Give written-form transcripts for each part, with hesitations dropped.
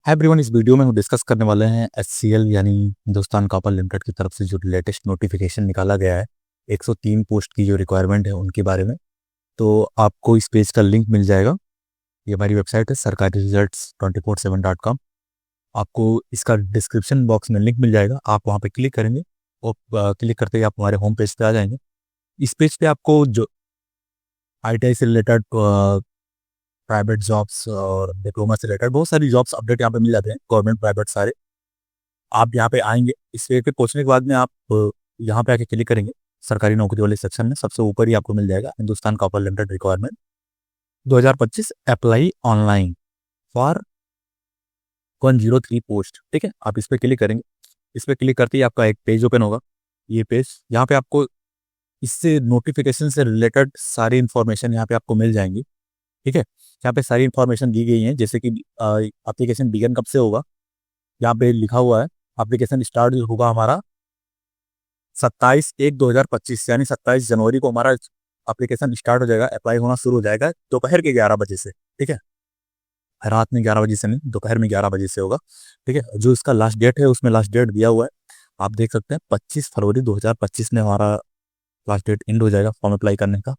Hi everyone, इस video में हम डिस्कस करने वाले हैं एचसीएल यानी हिंदुस्तान कॉपर लिमिटेड की तरफ से जो लेटेस्ट नोटिफिकेशन निकाला गया है 103 पोस्ट की जो रिक्वायरमेंट है उनके बारे में। तो आपको इस पेज का लिंक मिल जाएगा। ये हमारी वेबसाइट है सरकारी रिजल्ट्स 24/7.com। आपको इसका डिस्क्रिप्शन बॉक्स में लिंक मिल जाएगा, आप वहाँ पे क्लिक करेंगे और क्लिक करते ही आप हमारे होम पेज पे आ जाएंगे। इस पेज पे आपको जो आईटीआई से रिलेटेड प्राइवेट जॉब्स और डिप्लोमा से रिलेटेड बहुत सारी जॉब्स अपडेट यहाँ पे मिल जाते हैं, गवर्नमेंट प्राइवेट सारे। आप यहाँ पे आएंगे, इस पेज पे पहुंचने के बाद में आप यहाँ पे आके क्लिक करेंगे सरकारी नौकरी वाले सेक्शन में, सबसे ऊपर ही आपको मिल जाएगा Hindustan copper limited requirement 2025 apply online for 103 post. ठीक है, आप इस पे क्लिक करेंगे। इस पे क्लिक करते ही आपका एक पेज ओपन होगा। ये पेज यहाँ पे आपको इससे नोटिफिकेशन से रिलेटेड सारी इंफॉर्मेशन यहाँ पे आपको मिल जाएंगी। ठीक है, यहाँ पे सारी इंफॉर्मेशन दी गई है, जैसे कि एप्लीकेशन बिगन कब से होगा। यहाँ पे लिखा हुआ है एप्लीकेशन स्टार्ट होगा हमारा 27/1/2025 यानी 27 जनवरी को हमारा एप्लीकेशन स्टार्ट हो जाएगा, अप्लाई होना शुरू हो जाएगा दोपहर के 11 बजे से। ठीक है, रात में 11 बजे से नहीं, दोपहर में 11 बजे से होगा। ठीक है, जो इसका लास्ट डेट है उसमें लास्ट डेट दिया हुआ है, आप देख सकते हैं 25 फरवरी 2025 में हमारा लास्ट डेट एंड हो जाएगा फॉर्म अप्लाई करने का।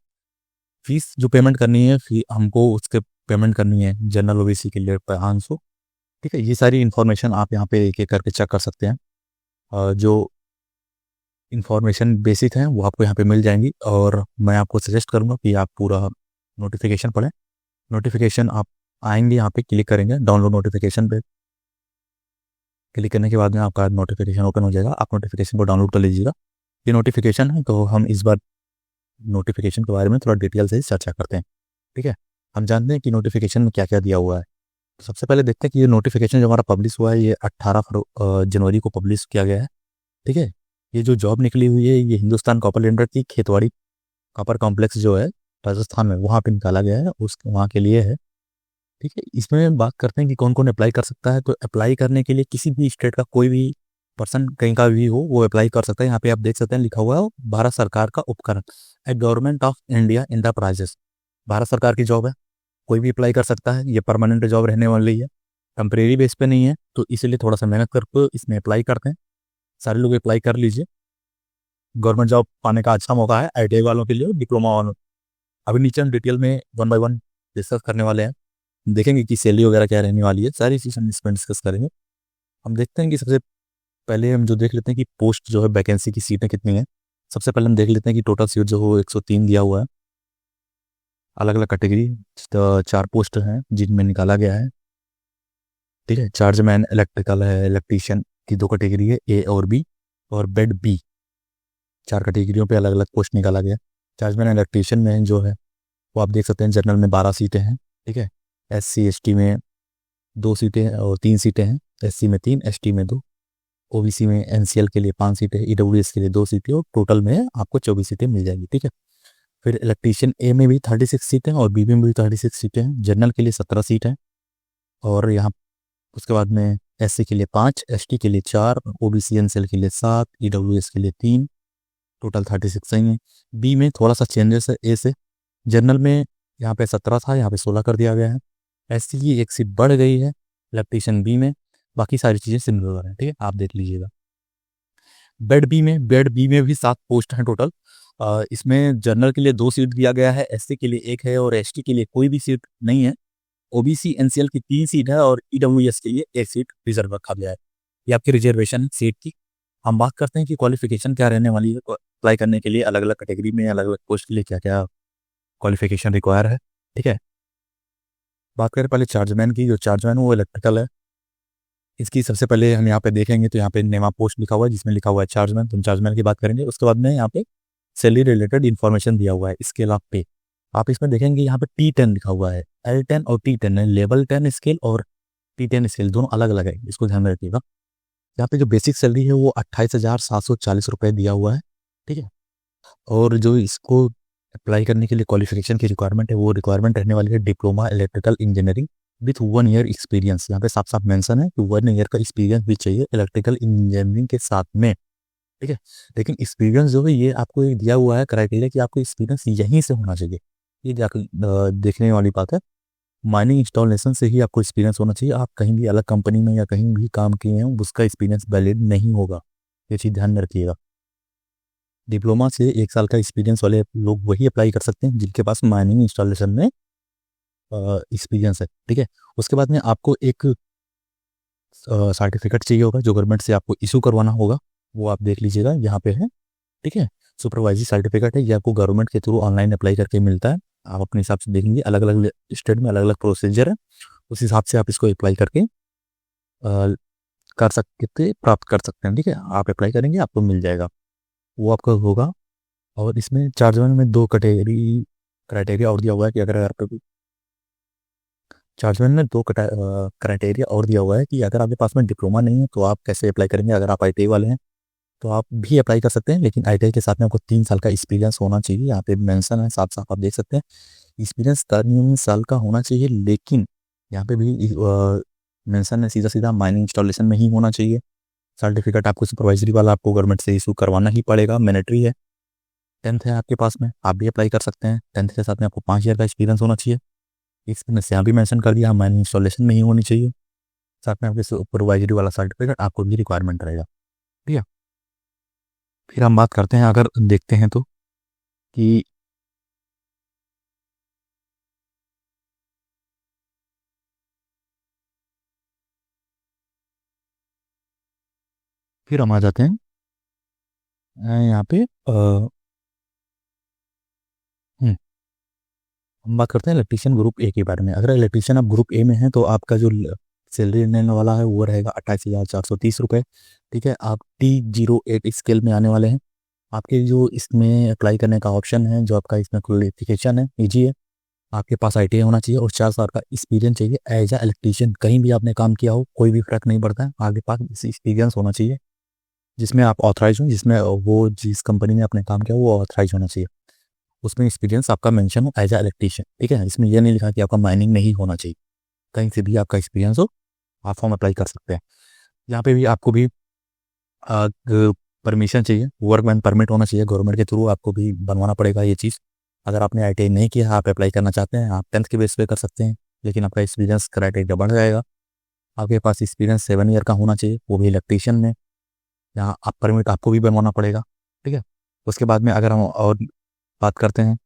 फीस जो पेमेंट करनी है हमको उसके पेमेंट करनी है जनरल ओबीसी के लिए 500। ठीक है, ये सारी इन्फॉर्मेशन आप यहाँ पे एक एक करके चेक कर सकते हैं। जो इन्फॉर्मेशन बेसिक हैं वो आपको यहाँ पे मिल जाएंगी, और मैं आपको सजेस्ट करूँगा कि आप पूरा नोटिफिकेशन पढ़ें। नोटिफिकेशन आप आएंगे, यहाँ पे क्लिक करेंगे डाउनलोड नोटिफिकेशन पे। क्लिक करने के बाद में आपका नोटिफिकेशन ओपन हो जाएगा, आप नोटिफिकेशन को डाउनलोड कर लीजिएगा। ये नोटिफिकेशन है, तो हम इस बार नोटिफिकेशन के बारे में थोड़ा डिटेल से चर्चा करते हैं। ठीक है, हम जानते हैं कि नोटिफिकेशन में क्या क्या दिया हुआ है। तो सबसे पहले देखते हैं कि ये नोटिफिकेशन जो हमारा पब्लिश हुआ है ये 18 जनवरी को पब्लिश किया गया है। ठीक है, ये जो जॉब निकली हुई है ये हिंदुस्तान कॉपर लिमिटेड की खेतवाड़ी कॉपर कॉम्प्लेक्स जो है राजस्थान में, वहाँ पे निकाला गया है, उस वहाँ के लिए है। ठीक है, इसमें बात करते हैं कि कौन कौन अप्लाई कर सकता है। तो अप्लाई करने के लिए किसी भी स्टेट का कोई भी पर्सन कहीं का भी हो वो अप्लाई कर सकता है। यहाँ पे आप देख सकते हैं लिखा हुआ है भारत सरकार का उपकरण, a government of India enterprises. Bharat सरकार की जॉब है, कोई भी अप्लाई कर सकता है। ये परमानेंट जॉब रहने वाली है, टेम्परेरी बेस पे नहीं है, तो इसीलिए थोड़ा सा मेहनत करके इसमें अप्लाई करते हैं। सारे लोग अप्लाई कर लीजिए, गवर्नमेंट जॉब पाने का अच्छा मौका है आईटीआई वालों के लिए, डिप्लोमा वालों। अभी नीचे हम डिटेल में 1 बाय 1 डिस्कस करने वाले हैं, देखेंगे कि सैलरी वगैरह क्या रहने वाली है, सारी चीज़ हम इसमें डिस्कस करेंगे। हम देखते हैं कि सबसे पहले हम जो देख लेते हैं कि पोस्ट जो है वैकेंसी की सीटें कितनी हैं। सबसे पहले हम देख लेते हैं कि टोटल सीट जो हो 103 दिया हुआ है, अलग अलग कैटेगरी। तो 4 पोस्ट हैं जिनमें निकाला गया है। ठीक है, चार्जमैन इलेक्ट्रिकल है, इलेक्ट्रीशियन की 2 कैटेगरी है, ए और बी, और बेड बी। 4 कैटेगरियों पे अलग अलग पोस्ट निकाला गया। चार्जमैन इलेक्ट्रीशियन में जो है वो आप देख सकते हैं जनरल में 12 सीटें हैं। ठीक है, एससी एसटी में 2 सीटें और 3 सीटें हैं, एससी में 3, एसटी में 2, ओबीसी में एनसीएल के लिए 5 सीटें, ईडब्ल्यूएस के लिए 2 सीटें, और टोटल में आपको 24 सीटें मिल जाएगी। ठीक है, फिर इलेक्ट्रीशियन ए में भी 36 सीटें और बी में भी 36 सीटें हैं। जनरल के लिए 17 सीट हैं, और यहाँ उसके बाद में एससी के लिए 5, एसटी के लिए 4, ओबीसी एनसीएल के लिए 7, ईडब्ल्यूएस के लिए 3, टोटल 36 ही है। बी में थोड़ा सा चेंजेस है ए से, जनरल में यहाँ पे 17 था, यहाँ पे 16 कर दिया गया है। एससी की 1 सीट बढ़ गई है इलेक्ट्रीशियन बी में, बाकी सारी चीज़ें सिमिलर हैं। ठीक है, आप देख लीजिएगा। बेड बी में भी 7 पोस्ट हैं टोटल। इसमें जनरल के लिए 2 सीट दिया गया है, एससी के लिए 1 है, और एसटी के लिए कोई भी सीट नहीं है। ओबीसी एनसीएल की 3 सीट है, और ईडब्ल्यूएस के लिए 1 सीट रिजर्व रखा गया है। ये आपकी रिजर्वेशन सीट की। हम बात करते हैं कि क्वालिफिकेशन क्या रहने वाली है। अप्लाई करने के लिए अलग अलग कैटेगरी में अलग अलग पोस्ट के लिए क्या क्या क्वालिफिकेशन रिक्वायर है। ठीक है, बात करें पहले चार्जमैन की। जो चार्जमैन वो इलेक्ट्रिकल है, इसकी सबसे पहले हम यहाँ पे देखेंगे तो यहाँ पे नेमा पोस्ट लिखा हुआ है जिसमें लिखा हुआ है चार्जमैन, तो हम चार्जमैन की बात करेंगे। उसके बाद में यहाँ पे सैलरी रिलेटेड इन्फॉर्मेशन दिया हुआ है, स्केल ऑफ पे। आप इसमें देखेंगे यहाँ पे T10 लिखा हुआ है, L10 और T10 है, लेवल 10 स्केल और T10 स्केल दोनों अलग अलग है, इसको ध्यान में रखिएगा। यहाँ पे जो बेसिक सैलरी है वो 28,740 रुपये दिया हुआ है। ठीक है, और जो इसको अप्लाई करने के लिए क्वालिफिकेशन की रिक्वायरमेंट है वो रिक्वायरमेंट रहने वाली है diploma electrical engineering with 1 year experience. यहाँ पे साफ साफ मेंशन है कि 1 ईयर का एक्सपीरियंस भी चाहिए इलेक्ट्रिकल इंजीनियरिंग के साथ में। ठीक है, लेकिन एक्सपीरियंस जो है ये आपको एक दिया हुआ है क्राइटेरिया कि आपको एक्सपीरियंस यहीं से होना चाहिए, ये जाकर देखने वाली बात है। माइनिंग इंस्टॉलेशन से ही आपको एक्सपीरियंस होना चाहिए। आप कहीं भी अलग कंपनी में या कहीं भी काम किए हैं उसका एक्सपीरियंस वैलिड नहीं होगा, ये चीज़ ध्यान में रखिएगा। डिप्लोमा से 1 साल का एक्सपीरियंस वाले लोग वही अप्लाई कर सकते हैं जिनके पास माइनिंग इंस्टॉलेशन में एक्सपीरियंस है, ठीक है। उसके बाद में आपको एक सर्टिफिकेट चाहिए होगा जो गवर्नमेंट से आपको इशू करवाना होगा, वो आप देख लीजिएगा यहाँ पे है, ठीक है। सुपरवाइजरी सर्टिफिकेट है, ये आपको गवर्नमेंट के थ्रू ऑनलाइन अप्लाई करके मिलता है। आप अपने हिसाब से देख लीजिए, अलग अलग स्टेट में अलग अलग प्रोसीजर है, उस हिसाब से आप इसको अप्लाई करके कर सकते प्राप्त कर सकते हैं, ठीक है। आप अप्लाई करेंगे आपको मिल जाएगा, वो आपका होगा। और इसमें चार्जमेंट में 2 कैटेगरी क्राइटेरिया और दिया हुआ है कि अगर आपको चार्जमेंट में 2 क्राइटेरिया और दिया हुआ है कि अगर आपके पास में डिप्लोमा नहीं है तो आप कैसे अप्लाई करेंगे। अगर आप ITI वाले हैं तो आप भी अप्लाई कर सकते हैं, लेकिन ITI के साथ में आपको 3 साल का एक्सपीरियंस होना चाहिए। यहाँ पे मेंशन है साफ साफ, आप देख सकते हैं एक्सपीरियंस 3 साल का होना चाहिए, लेकिन यहाँ पे भी मेंशन है सीधा सीधा माइनिंग इंस्टॉलेशन में ही होना चाहिए। सर्टिफिकेट आपको सुपरवाइजरी वाला आपको गवर्नमेंट से इशू करवाना ही पड़ेगा, मैंडेटरी है। 10th है आपके पास में, आप भी अप्लाई कर सकते हैं। 10th के साथ में आपको 5 ईयर का एक्सपीरियंस होना चाहिए। एक्सपीरियंस यहाँ भी मेंशन कर दिया, माइनिंग इंस्टॉलेशन में ही होनी चाहिए। साथ में आपके सुपरवाइजरी वाला सर्टिफिकेट आपको भी रिक्वायरमेंट रहेगा, ठीक है। फिर हम बात करते हैं, अगर देखते हैं तो कि फिर हम आ जाते हैं यहाँ पे हम बात करते हैं इलेक्ट्रीशियन ग्रुप ए के बारे में। अगर इलेक्ट्रीशियन आप ग्रुप ए में हैं तो आपका जो सैलरी रहने वाला है वो रहेगा 28,430 रुपये, ठीक है। आप T08 स्केल में आने वाले हैं। आपके जो इसमें अप्लाई करने का ऑप्शन है, जो आपका इसमें क्वालिफिकेशन है ईजी है, आपके पास ITI होना चाहिए और 4 साल का एक्सपीरियंस चाहिए एज अ इलेक्ट्रीशियन। कहीं भी आपने काम किया हो कोई भी फर्क नहीं पड़ता है, आपके पास एक्सपीरियंस होना चाहिए जिसमें आप ऑथराइज हो, जिसमें वो जिस कंपनी में आपने काम किया वो ऑथराइज होना चाहिए, उसमें एक्सपीरियंस आपका मेंशन हो एज अ इलेक्ट्रीशियन, ठीक है। इसमें यह नहीं लिखा कि आपका माइनिंग नहीं होना चाहिए, कहीं से भी आपका एक्सपीरियंस हो आप फॉर्म अप्लाई कर सकते हैं। यहाँ पे भी आपको भी परमिशन चाहिए, वर्क मैन परमिट होना चाहिए, गवर्नमेंट के थ्रू आपको भी बनवाना पड़ेगा ये चीज़। अगर आपने ITI नहीं किया, आप अप्लाई करना चाहते हैं, आप 10th के बेस पे कर सकते हैं, लेकिन आपका एक्सपीरियंस क्राइटेरिया बढ़ जाएगा। आपके पास एक्सपीरियंस 7 ईयर का होना चाहिए, वो भी इलेक्ट्रीशियन में। यहाँ आप परमिट आपको भी बनवाना पड़ेगा, ठीक है। उसके बाद में अगर हम और बात करते हैं,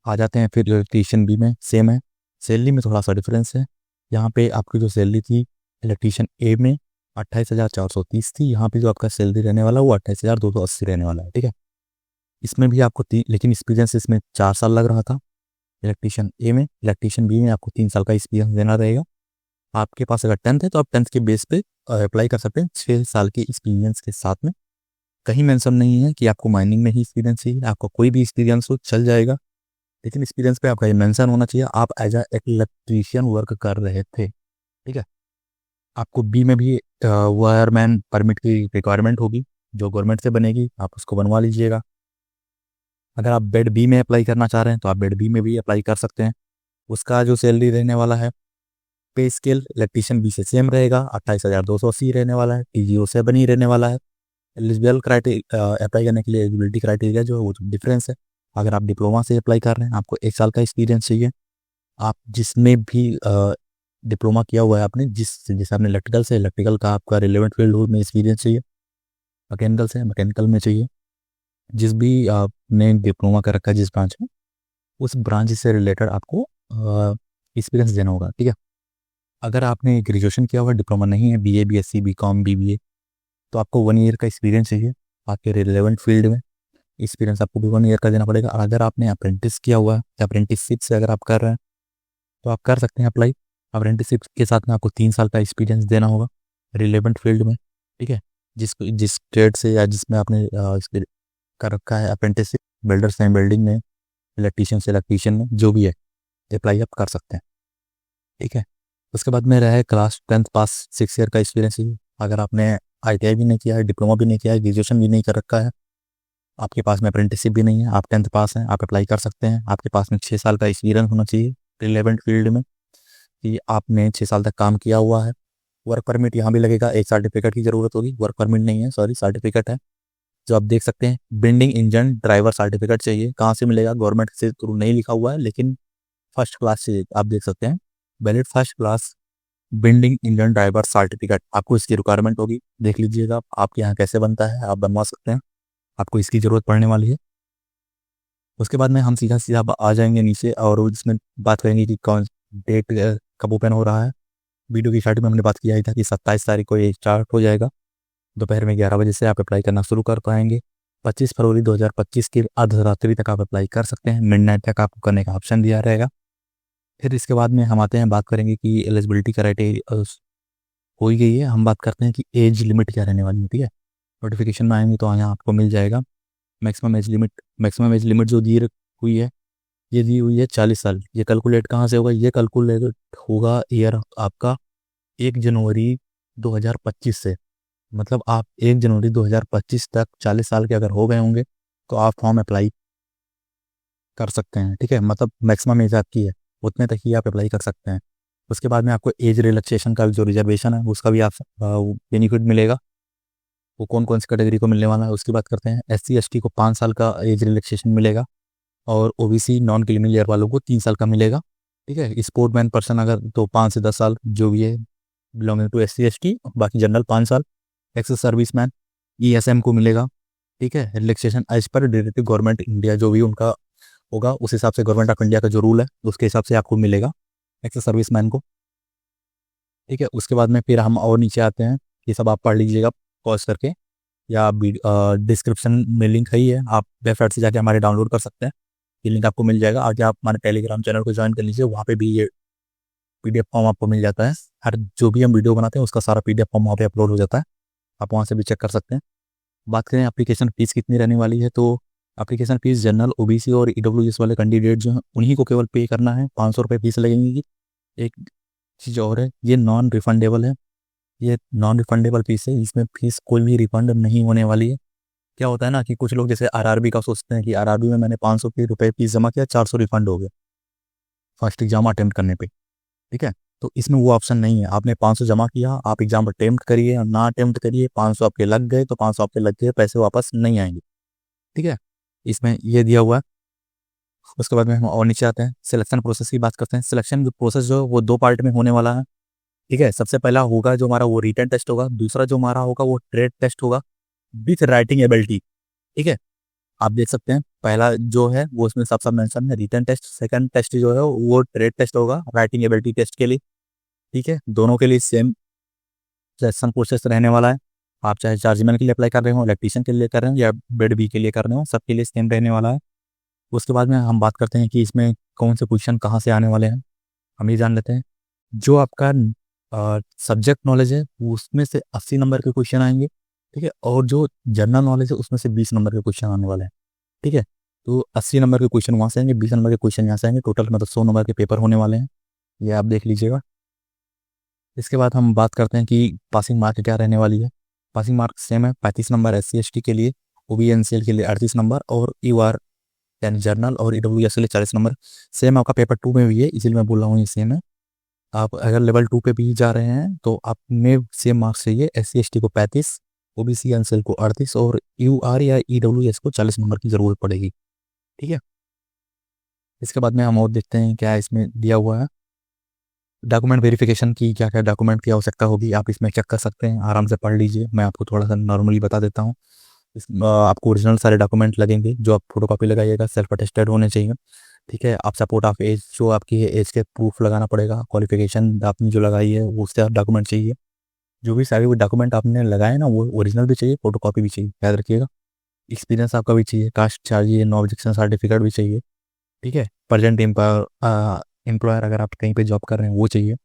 आ जाते हैं फिर इलेक्ट्रीशियन बी में सेम है, सैलरी में थोड़ा सा डिफरेंस है। यहाँ पे आपकी जो सैलरी थी इलेक्ट्रीशियन ए में 28,430 थी, यहाँ पे जो आपका सैलरी रहने वाला वो 28,280 रहने वाला है, ठीक है। इसमें भी आपको लेकिन एक्सपीरियंस इसमें 4 साल लग रहा था इलेक्ट्रीशियन ए में। इलेक्ट्रीशियन बी में आपको 3 साल का एक्सपीरियंस देना रहेगा। आपके पास अगर 10th है तो आप 10th के बेस पे अप्लाई कर सकते हैं 6 साल के एक्सपीरियंस के साथ में। कहीं मेंशन नहीं है कि आपको माइनिंग में ही एक्सपीरियंस चाहिए, आपको कोई भी एक्सपीरियंस हो चल जाएगा, लेकिन एक्सपीरियंस पे आपका ये मेंशन होना चाहिए आप एज अ इलेक्ट्रीशियन वर्क कर रहे थे, ठीक है। आपको बी में भी वायरमैन परमिट की रिक्वायरमेंट होगी जो गवर्नमेंट से बनेगी, आप उसको बनवा लीजिएगा। अगर आप बेड बी में अप्लाई करना चाह रहे हैं तो आप बेड बी में भी अप्लाई कर सकते हैं। उसका जो सैलरी रहने वाला है पे स्केल इलेक्ट्रीशियन बी से सेम रहेगा, 28,280 रहने वाला है। TGO7 ही रहने वाला है। एलिजिबल क्राइटेरिया अप्लाई करने के लिए एलिजिबिलिटी क्राइटेरिया जो है वो डिफरेंस है। अगर आप डिप्लोमा से अप्लाई कर रहे हैं आपको 1 साल का एक्सपीरियंस चाहिए। आप जिसमें भी डिप्लोमा किया हुआ है आपने, जैसे आपने इलेक्ट्रिकल से, इलेक्ट्रिकल का आपका रिलेवेंट फील्ड में एक्सपीरियंस चाहिए। मैकेनिकल से मैकेनिकल में चाहिए। जिस भी आपने डिप्लोमा कर रखा है जिस ब्रांच में, उस ब्रांच से रिलेटेड आपको एक्सपीरियंस देना होगा, ठीक है। अगर आपने ग्रेजुएशन किया हुआ डिप्लोमा नहीं है, BA BSc BCom BBA, तो आपको 1 ईयर का एक्सपीरियंस चाहिए आपके रिलेवेंट फील्ड में। एक्सपीरियंस आपको भी 1 ईयर का देना पड़ेगा। और अगर आपने अप्रेंटिस किया हुआ है, अप्रेंटिसशिप से अगर आप कर रहे हैं तो आप कर सकते हैं अप्लाई। अप्रेंटिसशिप के साथ में आपको 3 साल का एक्सपीरियंस देना होगा रिलेवेंट फील्ड में, ठीक है। जिस ट्रेड से या जिसमें आपने कर रखा है अप्रेंटिसशिप, बिल्डर्स हैं बिल्डिंग में, इलेक्ट्रीशियन से इलेक्ट्रीशियन में, जो भी है अप्लाई आप कर सकते हैं, ठीक है। उसके बाद में रहा क्लास 10th पास 6 ईयर का एक्सपीरियंस चाहिए। अगर आपने ITI भी नहीं किया है, डिप्लोमा भी नहीं किया है, ग्रेजुएशन भी नहीं कर रखा है, आपके पास में अप्रेंटिसशिप भी नहीं है, आप 10th पास हैं, आप अप्लाई कर सकते हैं। आपके पास में 6 साल का एक्सपीरियंस होना चाहिए रिलेवेंट फील्ड में कि आपने 6 साल तक काम किया हुआ है। वर्क परमिट यहाँ भी लगेगा, एक सर्टिफिकेट की ज़रूरत होगी, वर्क परमिट नहीं है, सॉरी सर्टिफिकेट है जो आप देख सकते हैं। बिल्डिंग इंजन ड्राइवर सर्टिफिकेट चाहिए। कहाँ से मिलेगा? गवर्नमेंट से थ्रू नहीं लिखा हुआ है, लेकिन फर्स्ट क्लास चाहिए, आप देख सकते हैं valid first class building engine driver certificate, आपको इसकी रिक्वायरमेंट होगी। देख लीजिएगा आपके यहाँ कैसे बनता है, आप बनवा सकते हैं, आपको इसकी ज़रूरत पड़ने वाली है। उसके बाद में हम सीधा सीधा आ जाएंगे नीचे और उसमें बात करेंगे कि कौन डेट कब ओपन हो रहा है। वीडियो की स्टार्टिंग में हमने बात किया ही था कि 27 तारीख को ये स्टार्ट हो जाएगा, दोपहर में 11 बजे से आप अप्लाई करना शुरू कर पाएंगे। 25 फरवरी 2025 की अर्धरात्रि तक आप अप्लाई कर सकते हैं, मिडनाइट तक आपको करने का ऑप्शन दिया रहेगा। फिर इसके बाद में हम आते हैं, बात करेंगे कि एलिजिबिलिटी क्राइटेरिया हो ही गई है, हम बात करते हैं कि एज लिमिट क्या रहने वाली है। ठीक है, नोटिफिकेशन में आएंगे तो यहाँ आपको मिल जाएगा मैक्सिमम एज लिमिट जो दी हुई है, ये दी हुई है 40 साल। ये कैलकुलेट कहाँ से होगा, ये कैलकुलेट होगा ईयर आपका 1 जनवरी 2025 से। मतलब आप 1 जनवरी 2025 तक 40 साल के अगर हो गए होंगे तो आप फॉर्म अप्लाई कर सकते हैं। ठीक है, मतलब मैक्सिमम एज आपकी है उतने तक ही आप अप्लाई कर सकते हैं। उसके बाद में आपको एज रिलैक्सेशन का जो रिजर्वेशन है उसका भी आप बेनिफिट मिलेगा। वो कौन कौन सी कैटेगरी को मिलने वाला है उसकी बात करते हैं। SC ST को 5 साल का एज रिलैक्सेशन मिलेगा और OBC नॉन क्रीमी लेयर वालों को 3 साल का मिलेगा। ठीक है, स्पोर्टमैन पर्सन अगर तो 5 से 10 साल जो भी है बिलोंगिंग टू SC ST, बाकी जनरल 5 साल। एक्स सर्विसमैन ESM को मिलेगा। ठीक है, रिलैक्सेशन एज पर डायरेक्टिव गवर्नमेंट इंडिया, जो भी उनका होगा उस हिसाब से गवर्नमेंट ऑफ इंडिया का जो रूल है उसके हिसाब से आपको मिलेगा एक्स सर्विसमैन को। ठीक है, उसके बाद में फिर हम और नीचे आते हैं, ये सब आप पढ़ लीजिएगा पॉज करके, या डिस्क्रिप्शन में लिंक है ही है, आप वेबसाइट से जाके हमारे डाउनलोड कर सकते हैं, ये लिंक आपको मिल जाएगा। आगे आप हमारे टेलीग्राम चैनल को ज्वाइन कर लीजिए, वहाँ पे भी ये PDF फॉर्म आपको मिल जाता है। हर जो भी हम वीडियो बनाते हैं उसका सारा PDF फॉर्म वहाँ पे अपलोड हो जाता है, आप वहाँ से भी चेक कर सकते हैं। बात करें एप्लीकेशन फ़ीस कितनी रहने वाली है, तो एप्लीकेशन फ़ीस जनरल OBC और EWS वाले कैंडिडेट जो हैं उन्हीं को केवल पे करना है, 500 रुपये फीस लगेंगी। एक चीज़ और है, ये नॉन रिफंडेबल है, ये नॉन रिफंडेबल फीस है, इसमें फीस कोई भी रिफंड नहीं होने वाली है। क्या होता है ना कि कुछ लोग जैसे RRB का सोचते हैं कि RRB में मैंने 500 रुपये फीस जमा किया, 400 रिफंड हो गया फर्स्ट एग्जाम अटेम्प्ट करने पे। ठीक है, तो इसमें वो ऑप्शन नहीं है, आपने 500 जमा किया, आप एग्जाम अटेम्प्ट करिए और ना अटेम्प्ट करिए, 500 आपके लग गए तो 500 आपके लग गए, पैसे वापस नहीं आएंगे। ठीक है, इसमें ये दिया हुआ है। उसके बाद में हम और नीचे आते हैं, सिलेक्शन प्रोसेस की बात करते हैं। सिलेक्शन प्रोसेस जो वो 2 पार्ट में होने वाला है। ठीक है, सबसे पहला होगा जो हमारा वो रिटन टेस्ट होगा, दूसरा जो हमारा होगा वो ट्रेड टेस्ट होगा विथ राइटिंग एबिलिटी। ठीक है, आप देख सकते हैं पहला जो है वो उसमें सब मेंशन है रिटन टेस्ट, सेकंड टेस्ट जो है वो ट्रेड टेस्ट होगा राइटिंग एबिलिटी टेस्ट के लिए। ठीक है, दोनों के लिए सेम सिलेक्शन प्रोसेस रहने वाला है। आप चाहे चार्जमैन के लिए अप्लाई कर रहे हो, इलेक्ट्रीशियन के लिए कर रहे हो या बेड बी के लिए कर रहे हो, सबके लिए सेम रहने वाला है। उसके बाद में हम बात करते हैं कि इसमें कौन से क्वेश्चन कहाँ से आने वाले हैं, हम ये जान लेते हैं। जो आपका सब्जेक्ट नॉलेज है उसमें से 80 नंबर के क्वेश्चन आएंगे। ठीक है, और जो जनरल नॉलेज है उसमें से 20 नंबर के क्वेश्चन आने वाले हैं। ठीक है, तो 80 नंबर के क्वेश्चन वहाँ से आएंगे, 20 नंबर के क्वेश्चन यहाँ से आएंगे, टोटल मतलब 100 नंबर के पेपर होने वाले हैं, ये आप देख लीजिएगा। इसके बाद हम बात करते हैं कि पासिंग मार्क क्या रहने वाली है। पासिंग मार्क सेम है, 35 नंबर SC ST के लिए, OBC NCL के लिए 38 नंबर और UR यानी जर्नल और EWS के लिए 40 नंबर। सेम आपका पेपर 2 में भी है, इसीलिए मैं बोल रहा हूँ ये सेम है। आप अगर लेवल 2 पे भी जा रहे हैं तो आप में सेम मार्क्स चाहिए, SC ST को 35, OBC NCL को 38 और UR या EWS को 40 नंबर की ज़रूरत पड़ेगी। ठीक है, इसके बाद में हम और देखते हैं क्या इसमें दिया हुआ है। डॉक्यूमेंट वेरिफिकेशन की क्या क्या डॉक्यूमेंट की आवश्यकता होगी, आप इसमें चेक कर सकते हैं, आराम से पढ़ लीजिए, मैं आपको थोड़ा सा नॉर्मली बता देता हूँ। आपको ओरिजिनल सारे डॉक्यूमेंट लगेंगे, जो आप फोटोकॉपी लगाइएगा सेल्फ अटेस्टेड होने चाहिए। ठीक है, आप सपोर्ट ऑफ एज, जो आपकी है एज के प्रूफ लगाना पड़ेगा, क्वालिफिकेशन आपने जो लगाई है वो उससे आप डॉक्यूमेंट चाहिए। जो भी सारे डॉक्यूमेंट आपने लगाए ना वो ओरिजिनल भी चाहिए, फोटोकॉपी भी चाहिए, याद रखिएगा। एक्सपीरियंस आपका भी चाहिए, कास्ट चाहिए, नो ऑब्जेक्शन सर्टिफिकेट भी चाहिए। ठीक है, प्रेजेंट एम्प्लॉयर अगर आप कहीं पे जॉब कर रहे हैं वो चाहिए।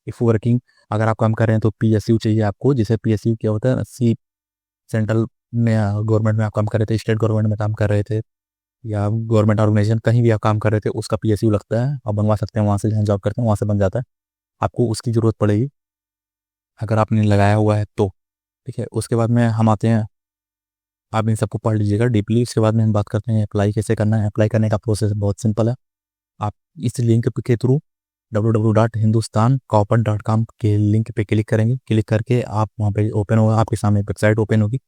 इफ़ वर्किंग अगर आप काम कर रहे हैं तो PSU चाहिए आपको, जिसे PSU क्या होता है, सी सेंट्रल में गवर्नमेंट में आप काम कर रहे थे, स्टेट गवर्नमेंट में काम कर रहे थे या गवर्नमेंट ऑर्गेनाइजेशन कहीं भी आप काम कर रहे थे उसका PSU लगता है, आप बनवा सकते हैं वहाँ से, जहाँ जॉब करते हैं वहाँ से बन जाता है, आपको उसकी ज़रूरत पड़ेगी अगर आपने लगाया हुआ है तो। ठीक है, उसके बाद में हम आते हैं, आप इन सबको पढ़ लीजिएगा डीपली। उसके बाद में हम बात करते हैं अप्लाई कैसे करना है। अप्लाई करने का प्रोसेस बहुत सिंपल है, आप इस लिंक के थ्रू www.hindustancopper.com के लिंक पे क्लिक करेंगे, क्लिक करके आप वहाँ पे ओपन होगा, आपके सामने वेबसाइट ओपन होगी।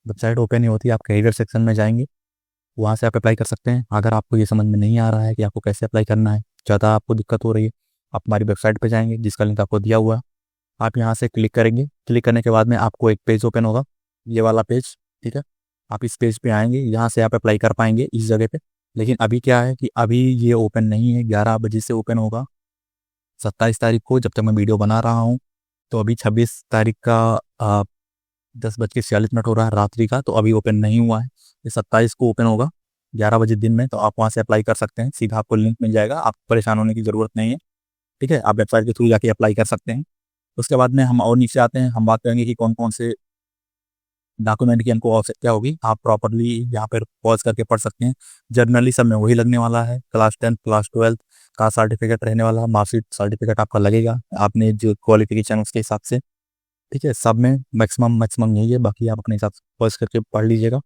वेबसाइट ओपन ही होती है, आप कैरियर सेक्शन में जाएंगे, वहाँ से आप अप्लाई कर सकते हैं। अगर आपको ये समझ में नहीं आ रहा है कि आपको कैसे अप्लाई करना है ज़्यादा आपको दिक्कत हो रही है, आप हमारी वेबसाइट पे जाएंगे जिसका लिंक आपको दिया हुआ है। आप यहाँ से क्लिक करेंगे, क्लिक करने के बाद में आपको एक पेज ओपन होगा, ये वाला पेज, ठीक है। आप इस पेज पे आएंगे, यहाँ से आप अप्लाई कर पाएंगे इस जगह पे। लेकिन अभी क्या है कि अभी ये ओपन नहीं है, 11 बजे से ओपन होगा 27 तारीख को, जब तक मैं वीडियो बना रहा हूँ। तो अभी 26 तारीख का 10:46 हो रहा है रात्रि का, तो अभी ओपन नहीं हुआ है। ये 27 को ओपन होगा 11 बजे दिन में, तो आप वहाँ से अप्लाई कर सकते हैं, सीधा आपको लिंक मिल जाएगा, आपको परेशान होने की ज़रूरत नहीं है, ठीक है। आप वेबसाइट के थ्रू जाके अप्लाई कर सकते हैं। उसके बाद में हम और नीचे आते हैं, हम बात करेंगे कि कौन कौन से डॉक्यूमेंट की हमको आवश्यकता होगी। आप प्रॉपरली यहाँ पर पॉज करके पढ़ सकते हैं। जनरली सब में वही लगने वाला है, क्लास 10 क्लास 12 का सर्टिफिकेट रहने वाला है, मार्कशीट सर्टिफिकेट आपका लगेगा, आपने जो क्वालिफिकेशन उसके हिसाब से, ठीक है। सब में मैक्सिमम यही है, बाकी आप अपने हिसाब से पॉज करके पढ़ लीजिएगा।